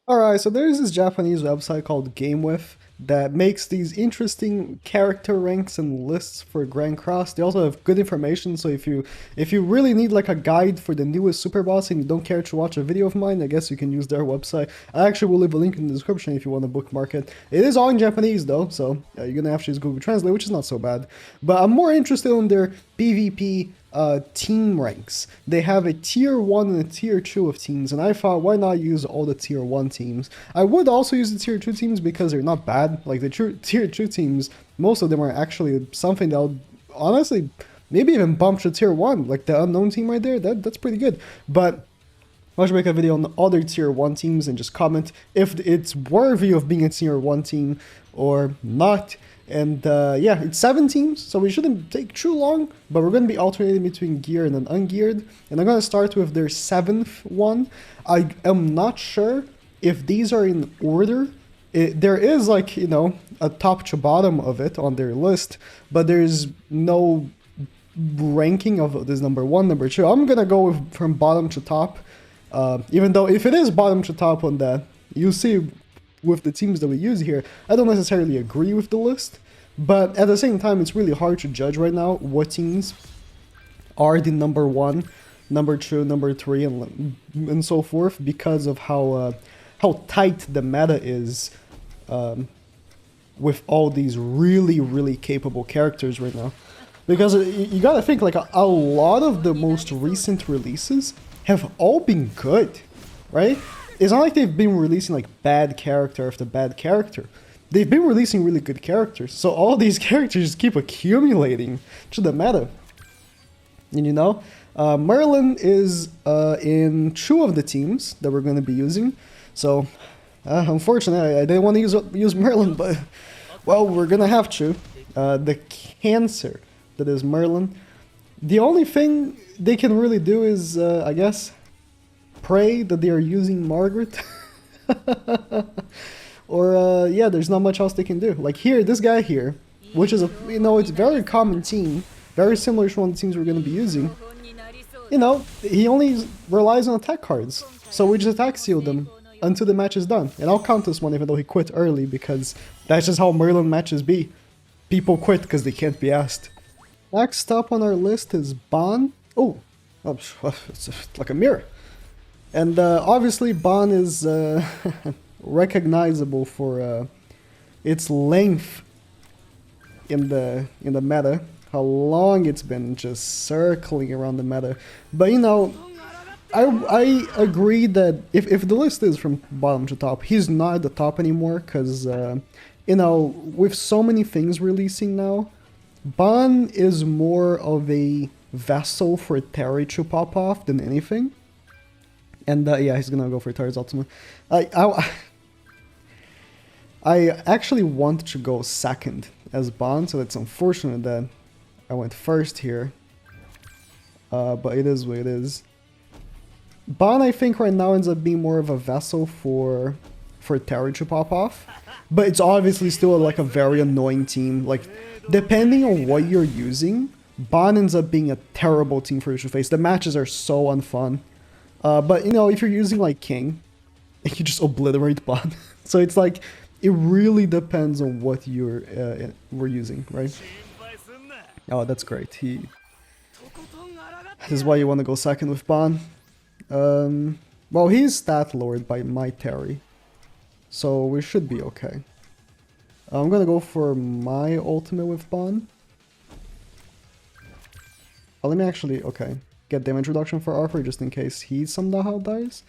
Alright, so there's this Japanese website called GameWith that makes these interesting character ranks and lists for Grand Cross. They also have good information, so if you really need like a guide for the newest super boss and you don't care to watch a video of mine, I guess you can use their website. I actually will leave a link in the description if you want to bookmark it. It is all in Japanese though, so you're gonna have to use Google Translate, which is not so bad. But I'm more interested in their PvP team ranks. They have a tier 1 and a tier 2 of teams, and I thought, why not use all the tier 1 teams? I would also use the tier 2 teams because they're not bad. Like the tier 2 teams, most of them are actually something that would honestly maybe even bump to tier 1. Like the unknown team right there, that's pretty good. But I should make a video on the other tier 1 teams and just comment if it's worthy of being a tier 1 team or not. And yeah, it's 7 teams, so we shouldn't take too long, but we're going to be alternating between geared and ungeared. And I'm going to start with their 7th one. I am not sure if these are in order. There is like, you know, a top to bottom of it on their list, but there's no ranking of this number 1, number 2. I'm going to go from bottom to top, even though if it is bottom to top on that, you see with the teams that we use here, I don't necessarily agree with the list, but at the same time, it's really hard to judge right now what teams are the number 1, number 2, number 3, and so forth because of how tight the meta is with all these really capable characters right now. Because you gotta think, like a lot of the most recent releases have all been good, right? It's not like they've been releasing like bad character after bad character. They've been releasing really good characters. So all these characters just keep accumulating to the meta. And you know, Merlin is in 2 of the teams that we're going to be using. So unfortunately, I didn't want to use Merlin, but well, we're going to have to. The cancer that is Merlin. The only thing they can really do is, I guess, pray that they are using Margaret. Or yeah, there's not much else they can do. Like here, this guy here, which is a, you know, it's a very common team, very similar to one of the teams we're going to be using. You know, he only relies on attack cards, so we just attack seal them until the match is done. And I'll count this one even though he quit early, because that's just how Merlin matches be. People quit because they can't be asked. Next up on our list is Ban. Oh, it's like a mirror. And obviously Ban is recognizable for its length in the meta, how long it's been just circling around the meta. But you know, I agree that if the list is from bottom to top, he's not at the top anymore because you know, with so many things releasing now, Ban is more of a vessel for Terry to pop off than anything. And yeah, he's gonna go for Terry's ultimate. I actually want to go second as Ban, so it's unfortunate that I went first here. But it is what it is. Ban, I think, right now ends up being more of a vessel for Terry to pop off. But it's obviously still like a very annoying team. Like, depending on what you're using, Ban ends up being a terrible team for you to face. The matches are so unfun. But, you know, if you're using, like, King, you just obliterate Ban. So it's like, it really depends on what we're using, right? Oh, that's great. This is why you want to go second with Ban. Well, he's stat lowered by my Terry, so we should be okay. I'm gonna go for my ultimate with Ban. Oh, let me actually, okay, get damage reduction for Arthur just in case he somehow dies,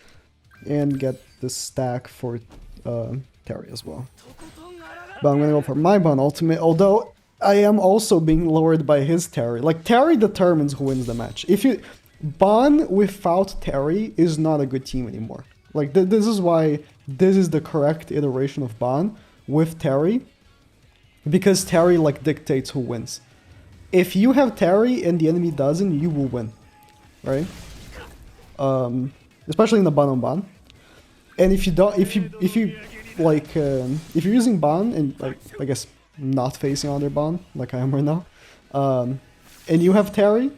and get the stack for Terry as well. But I'm gonna go for my Ban ultimate, although I am also being lowered by his Terry. Like, Terry determines who wins the match. If you... Ban without Terry is not a good team anymore. Like, this is why this is the correct iteration of Ban with Terry. Because Terry, like, dictates who wins. If you have Terry and the enemy doesn't, you will win. Right? Especially in the Ban on Ban. And if you don't... If you're using Ban and, like, I guess, not facing other Ban, like I am right now, and you have Terry,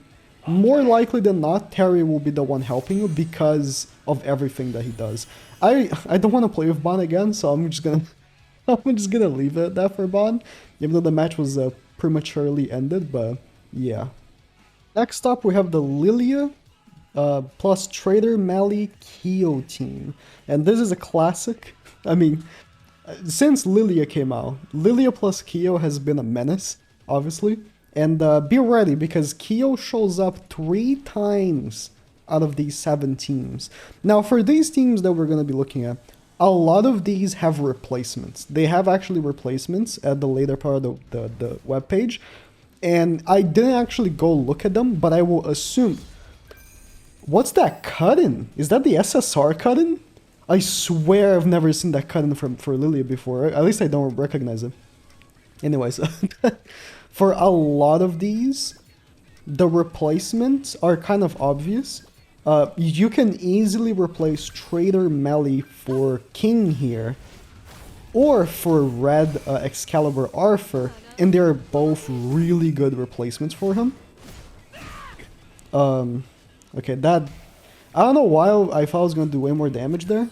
more likely than not, Terry will be the one helping you because of everything that he does. I don't want to play with Bon again, so I'm just gonna I'm just gonna leave it at that for Bon, even though the match was prematurely ended. But yeah. Next up, we have the Lilia plus Trader Mali Kyo team, and this is a classic. I mean, since Lilia came out, Lilia plus Kyo has been a menace, obviously. And be ready, because Kyo shows up 3 times out of these 7 teams. Now, for these teams that we're going to be looking at, a lot of these have replacements. They have actually replacements at the later part of the webpage. And I didn't actually go look at them, but I will assume... What's that cut-in? Is that the SSR cut-in? I swear I've never seen that cut-in for Lilia before. At least I don't recognize it. Anyways, for a lot of these, the replacements are kind of obvious. You can easily replace Trader Meli for King here, or for Red Excalibur Arthur, and they're both really good replacements for him. Okay, that... I don't know why I thought I was going to do way more damage there,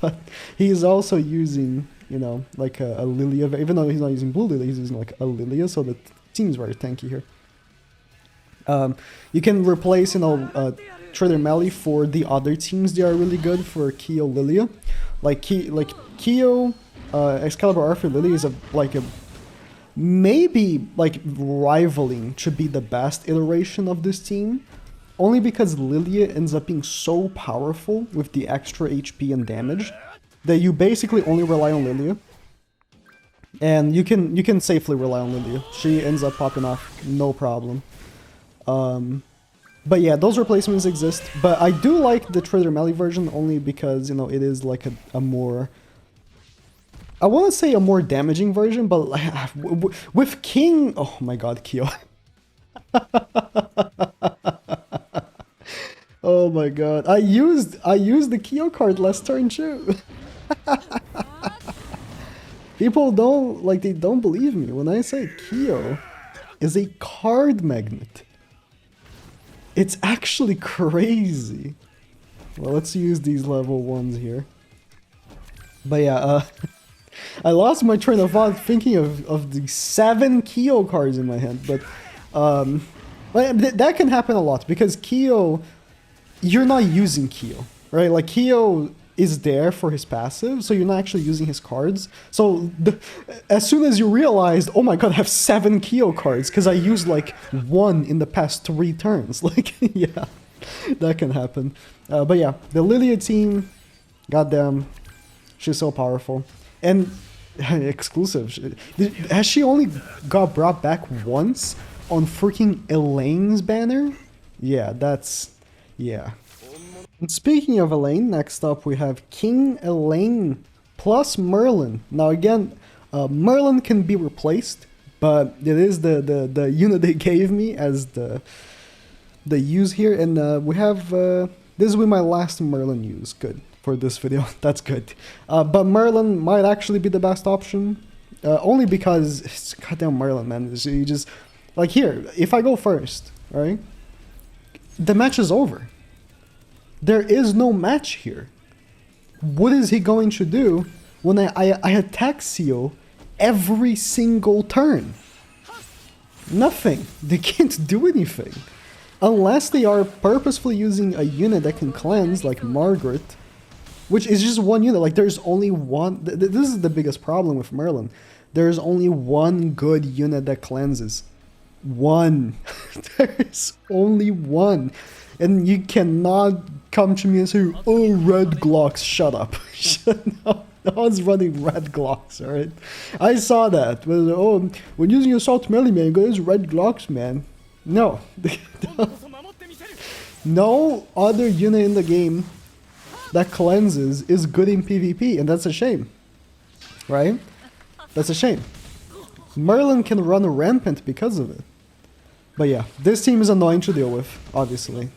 but he's also using, you know, like a Lilia, even though he's not using Blue Lilia, he's using like a Lilia, so the team's very tanky here. You can replace, you know, Trader Meli for the other teams. They are really good for Kyo Lilia. Like Kyo, Excalibur Arthur Lilia is maybe like rivaling to be the best iteration of this team. Only because Lilia ends up being so powerful with the extra HP and damage that you basically only rely on Lilia. And you can safely rely on Lilia. She ends up popping off, no problem. But yeah, those replacements exist. But I do like the Trader Meli version only because, you know, it is like a more... I want to say a more damaging version, but with King... Oh my god, Kyo. Oh my god, I used the Kyo card last turn too. People they don't believe me when I say Kyo is a card magnet. It's actually crazy. Well, let's use these level 1s here. But yeah, I lost my train of thought thinking of the 7 Kyo cards in my hand, but that can happen a lot because Kyo... You're not using Kyo, right? Like, Kyo is there for his passive, so you're not actually using his cards. So, as soon as you realized, oh my god, I have 7 Kyo cards, because I used, like, 1 in the past 3 turns. Like, yeah, that can happen. But yeah, the Lilia team, goddamn, she's so powerful. And, exclusive. Has she only got brought back once on freaking Elaine's banner? Yeah, that's... Yeah. And speaking of Elaine, next up we have King Elaine plus Merlin. Now again, Merlin can be replaced, but it is the unit they gave me as the use here. And we have, this will be my last Merlin use. Good. For this video. That's good. But Merlin might actually be the best option. Only because, it's goddamn Merlin, man. You just, like here, if I go first, right? The match is over. There is no match here. What is he going to do when I attack Seal every single turn? Nothing. They can't do anything. Unless they are purposefully using a unit that can cleanse, like Margaret, which is just one unit. Like, there's only one... This is the biggest problem with Merlin. There's only one good unit that cleanses. One. There's only one. And you cannot come to me and say, oh, red Glocks, shut up. No one's running red Glocks, alright? I saw that. But, oh, when using Assault Melee, man, go use red Glocks, man. No. No other unit in the game that cleanses is good in PvP, and that's a shame. Right? That's a shame. Merlin can run rampant because of it. But yeah, this team is annoying to deal with, obviously.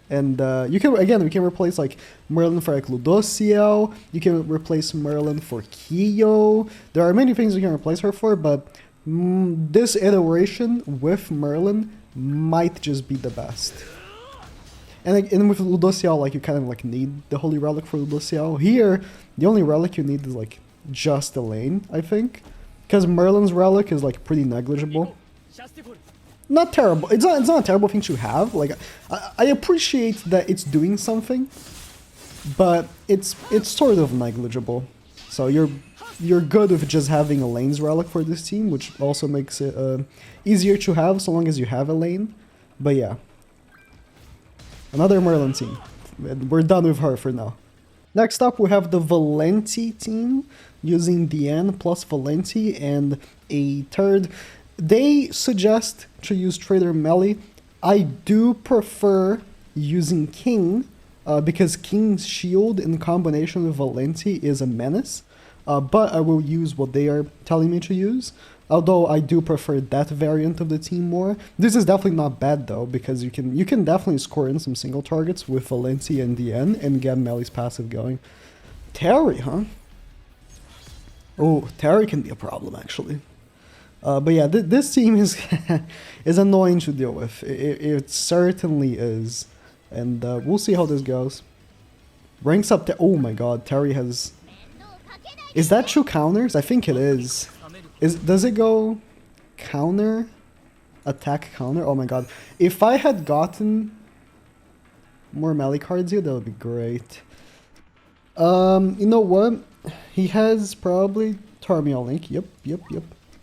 And you can, again, we can replace like Merlin for like Ludociel. You can replace Merlin for Kyo. There are many things you can replace her for, but this iteration with Merlin might just be the best. And, like, and with Ludoxiao, like, you kind of like need the Holy Relic for Ludoxiao. Here, the only relic you need is like just a lane, I think. Because Merlin's relic is like pretty negligible. Not terrible. It's not a terrible thing to have. Like, I appreciate that it's doing something, but it's sort of negligible. So you're good with just having a lane's relic for this team, which also makes it easier to have so long as you have a lane. But yeah, another Merlin team. We're done with her for now. Next up, we have the Valenti team using Diane plus Valenti and a third. They suggest to use Trader Melee. I do prefer using King because King's shield in combination with Valenti is a menace. But I will use what they are telling me to use. Although I do prefer that variant of the team more. This is definitely not bad though, because you can definitely score in some single targets with Valenti and Diane and get Melee's passive going. Terry, huh? Oh, Terry can be a problem actually. But yeah, this team is is annoying to deal with. It certainly is, and we'll see how this goes. Ranks up to oh my god, Terry has. Is that two counters? I think it is. Does it go counter, attack counter? Oh my god, if I had gotten more melee cards here, that would be great. You know what? He has probably Tarmiel Link. Yep.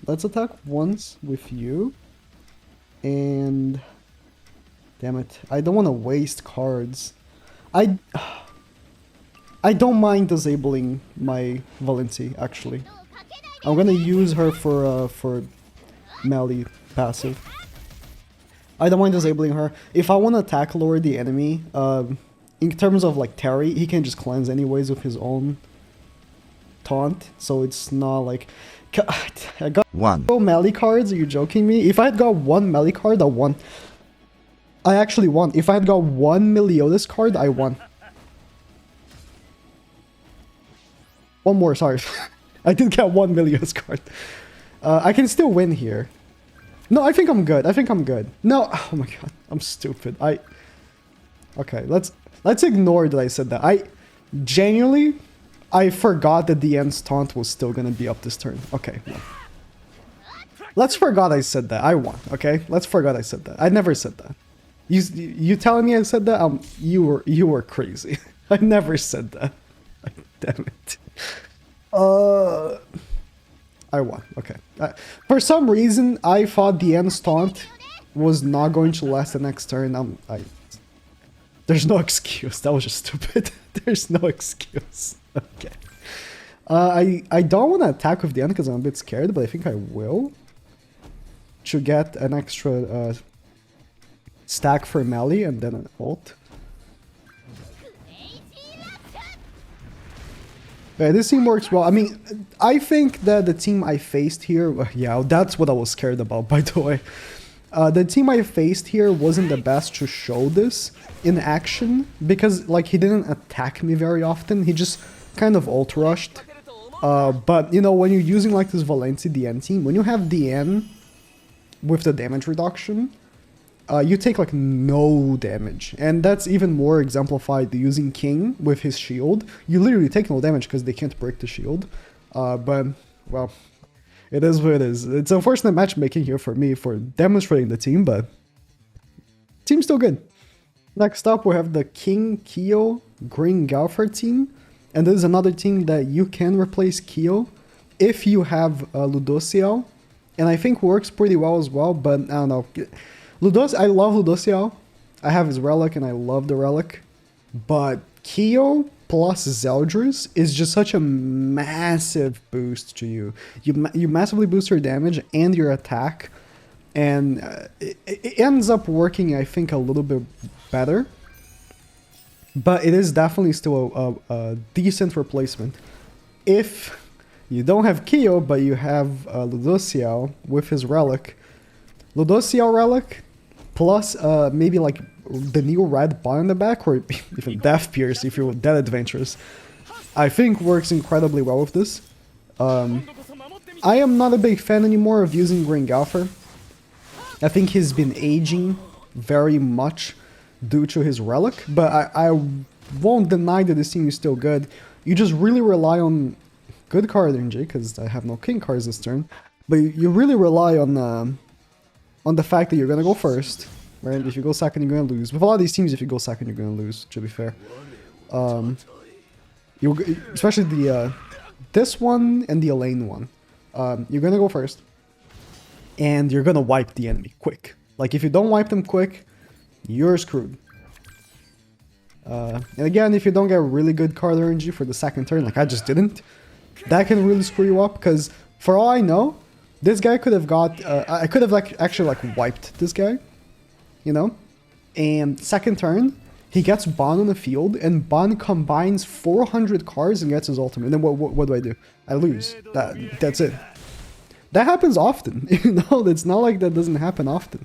Let's attack once with you. And damn it, I don't want to waste cards. I don't mind disabling my Valenti actually. I'm gonna use her for melee passive. I don't mind disabling her. If I want to attack lower the enemy, in terms of like Terry, he can just cleanse anyways with his own taunt, so it's not like. God, I got one melee cards. Are you joking me? If I had got one melee card, I won. I actually won. If I had got one Meliodas card, I won. One more, sorry. I did get one Meliodas card. I can still win here. No, I think I'm good. I think I'm good. No, oh my god, I'm stupid. Okay, let's ignore that I said that. Genuinely, I forgot that the end's taunt was still gonna be up this turn. Okay. No. Let's forget I said that. I won, okay? Let's forget I said that. I never said that. You telling me I said that? You were crazy. I never said that. Damn it. I won. Okay. For some reason, I thought the end's taunt was not going to last the next turn. There's no excuse. That was just stupid. There's no excuse. Okay. I don't want to attack with the end because I'm a bit scared, but I think I will. To get an extra stack for melee and then an ult. Yeah, this team works well. I mean, I think that the team I faced here... Yeah, that's what I was scared about, by the way. The team I faced here wasn't the best to show this in action, because, like, he didn't attack me very often. He just kind of ult rushed. But, you know, when you're using, like, this Valenti DN team, when you have DN with the damage reduction, you take, like, no damage. And that's even more exemplified using King with his shield. You literally take no damage because they can't break the shield. But, well, it is what it is. It's unfortunate matchmaking here for me for demonstrating the team, but team's still good. Next up, we have the King Kyo Green Galfer team. And this is another team that you can replace Kyo if you have Ludoxiao. And I think works pretty well as well, but I don't know. I love Ludoxiao. I have his relic and I love the relic. But Kyo plus Zeldris is just such a massive boost to you. You massively boost your damage and your attack. And it ends up working, I think, a little bit better. But it is definitely still a decent replacement. If you don't have Kyo, but you have Ludoxiao with his relic. Ludoxiao relic, plus maybe like the new red bar in the back, or even Death Pierce if you're that adventurous, I think works incredibly well with this. I am not a big fan anymore of using Green Galfer. I think he's been aging very much due to his relic, but I won't deny that this team is still good. You just really rely on good card energy, because I have no king cards this turn, but you really rely on the fact that you're going to go first, right? If you go second, you're going to lose. With a lot of these teams, if you go second, you're going to lose, to be fair. Especially the this one and the Elaine one. You're going to go first, and you're going to wipe the enemy quick. Like, if you don't wipe them quick, you're screwed. And again, if you don't get really good card RNG for the second turn, like I just didn't, that can really screw you up, because for all I know, this guy could have got, I could have actually wiped this guy, you know? And second turn, he gets Bon on the field, and Bon combines 400 cards and gets his ultimate. And then what do? I lose. That's it. That happens often, you know? It's not like that doesn't happen often.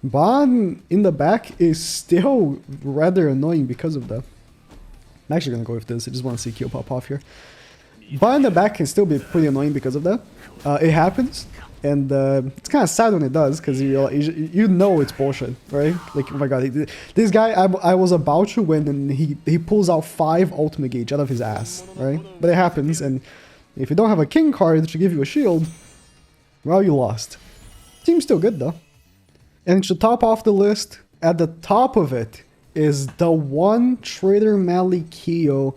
Bon in the back is still rather annoying because of that. I'm actually going to go with this. I just want to see Kyo pop off here. Bon in the back can still be pretty annoying because of that. It happens. And it's kind of sad when it does, because you know it's bullshit, right? Like, oh my god, this guy, I was about to win, and he pulls out 5 ultimate gauge out of his ass, right? But it happens, and if you don't have a king card to give you a shield, well, you lost. Team's still good, though. And to top off the list, at the top of it is the one Trader Mally Kyo,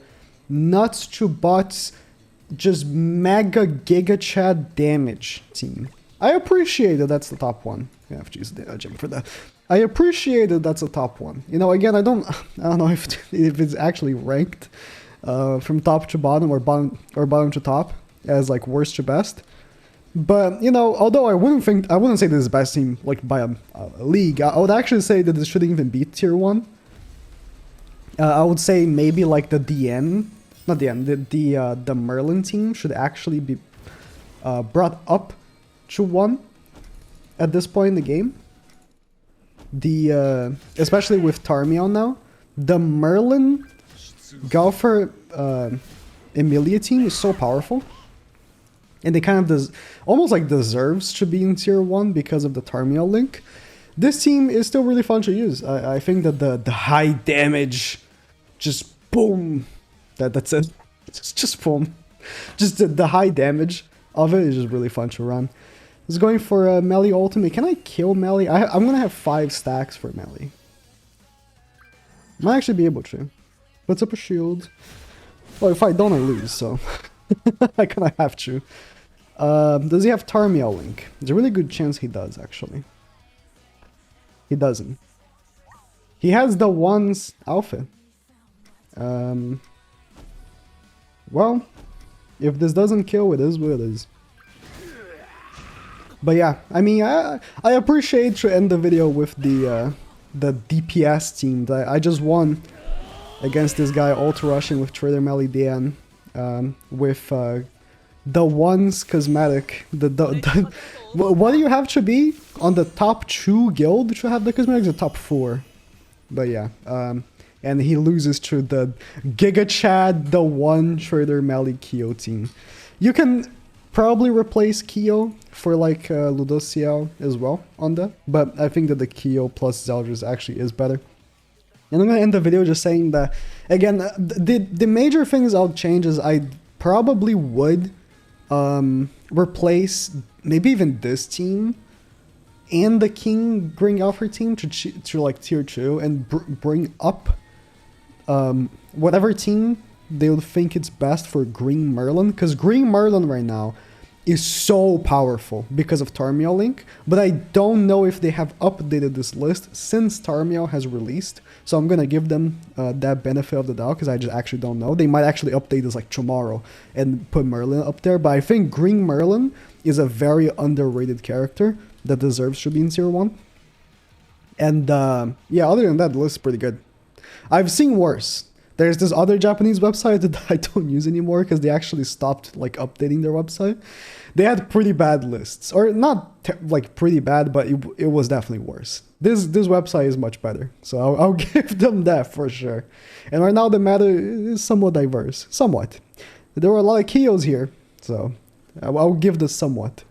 nuts to butts, just mega giga chad damage team. I appreciate that that's the top one. I have to use the gem for that. I appreciate that that's the top one. You know, again, I don't know if it's actually ranked from top to bottom or bottom to top as like worst to best. But, you know, although I wouldn't say this is the best team, like, by a league, I would actually say that this shouldn't even be tier 1. I would say maybe, like, the Merlin team should actually be brought up to 1 at this point in the game. Especially with Tarmion now, the Merlin Golfer Emilia team is so powerful. And they kind of almost like deserves to be in tier 1 because of the Tarmiel link. This team is still really fun to use. I think that the high damage, just boom, that's it. Just boom. Just the high damage of it is just really fun to run. I was going for Melee ultimate. Can I kill Melee? I'm going to have 5 stacks for Melee. Might actually be able to. Puts up a shield. Well, if I don't, I lose, so I kind of have to. Does he have Tarmiel link? There's a really good chance he does, actually. He doesn't. He has the one's outfit. Well, if this doesn't kill, it is what it is. But yeah, I mean, I appreciate to end the video with the DPS team. I just won against this guy Ultra Rushing with Trader Mally Dan, with the one's cosmetic. What do you have to be on the top 2 guild to have the cosmetics? The top 4. But yeah, and he loses to the Giga Chad, the one Trader Mally Kyo team. You can probably replace Kyo for like Ludociel as well on that, but I think that the Kyo plus Zeldris actually is better. And I'm gonna end the video just saying that, again, the major things I'll change is I probably would replace maybe even this team and the King Green Alfred team to like tier 2 and bring up whatever team they would think it's best for Green Merlin, because Green Merlin right now is so powerful because of Tarmiel link, but I don't know if they have updated this list since Tarmiel has released, so I'm gonna give them that benefit of the doubt, because I just actually don't know. They might actually update this like tomorrow and put Merlin up there, but I think Green Merlin is a very underrated character that deserves to be in tier 1. And yeah, other than that, the list is pretty good. I've seen worse. There's this other Japanese website that I don't use anymore because they actually stopped like updating their website. They had pretty bad lists, or not like pretty bad, but it was definitely worse. This website is much better, so I'll give them that for sure. And right now the meta is somewhat diverse, somewhat. There were a lot of Kyos here, so I'll give this somewhat.